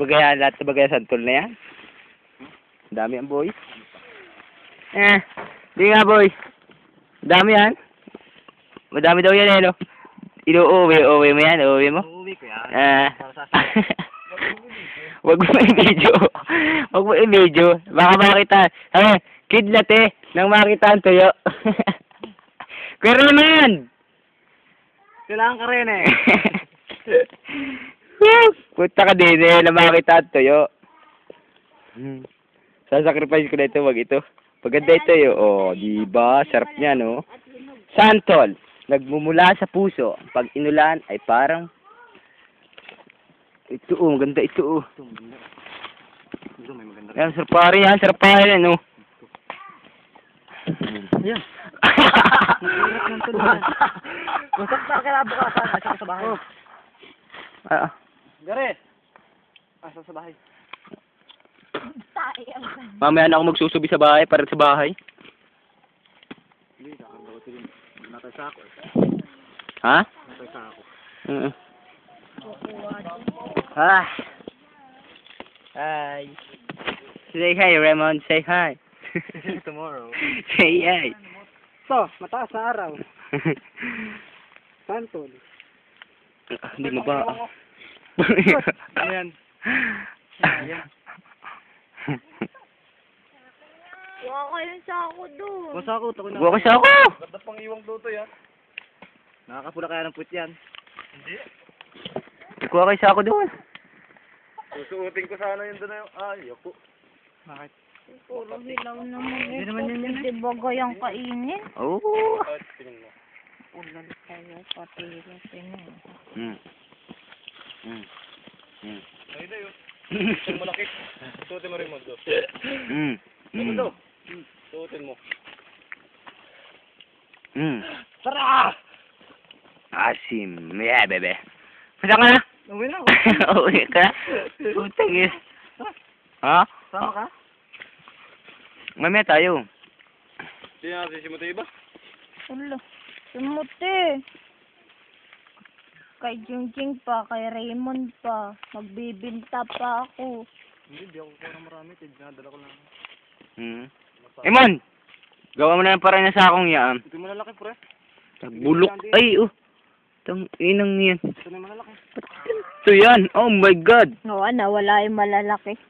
bagay, lahat na bagay santol na yan. Ang dami yan, boy. Di nga, boy. Dami yan. Madami daw yan, eh, no? Inuuwi mo yan, uuwi mo? Uuwi ko yan. Wag mo i-video. Wag mo i-video. Baka makita. Kidlat nang makita ang tuyo. Kwero mo yan. Kailangan ka rin eh. Punta ka din na makita ang tuyo. Sasacrifice ko na ito, wag ito. Paganda ito yun. Oh, diba? Sarap niya, no? Santol. Nagmumula sa puso. Pag inulan ay parang ito, maganda ito, Ito, may maganda. Yan, sarap yan, no? Ayan. Masok na kaya bukasan. Asa sa bahay. Gare. Asa sa bahay. Mamaya na ako magsusubi sa bahay, para sa bahay. Hindi, kakagawa din. Natay sa ako. Ha? Natay sa ako. Hi. Say hi, Raymond. Say hi. Tomorrow. Say hi. So, mataas na araw. Santol. Hindi mo ba? Ano yan? Ayan. Huwag kayo sa ako doon. Masakot ako na. Buwa kasi ako. Ganda pang iwang tutoy ah. Nakakapula kaya ng puwit yan. Hindi. Kuha kayo sa ako doon. Susuotin ko sana yun doon na yung... Ay, ako. Bakit? Puro hilaw naman ito. Hindi naman yun yan eh. Di ba gayang kainin? Oo. Tingnan mo. Ulan kayo, pati rin Ay, na yun. Ito malaki. Suotin mo rin mo doon. Ano doon? Suotin mo. Tara! Asim. Yeah, bebe. Masa ka na? Uwi na. Uwi ka? Utang yun. Ha? Sama ka? Mamaya tayo. Hindi natin si Muti iba? Ulo. Sumuti. Kay Jingjing pa, kay Raymond pa. Magbibinta pa ako. Hindi ako kuha ng marami. Dinadala ko lang. Emon! Gawa mo na yung parang nasa akong yan. Ito yung malalaki, pre. Bulok. Ay, Tang inang yan. Ito na yung malalaki. Ito yan. Oh my God. Wala yung malalaki.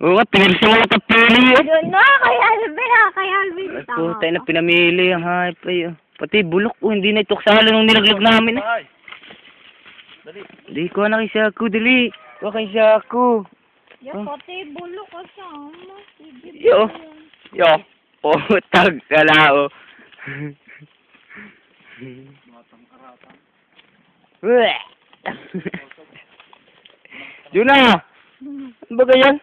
Oo nga, pinili siya mga tapili. Yun na, kay Alvin kay Alvin. Ay, putay na pinamili ang hype. Ay, pati bulok. Hindi na ituksala nung nilaglag namin. Dali. Di ko na kay Shaku, dali. Kuha kay Shaku. Pati bulok kasama. Yo. Tag kalao. Yun na. Ano ba ganyan?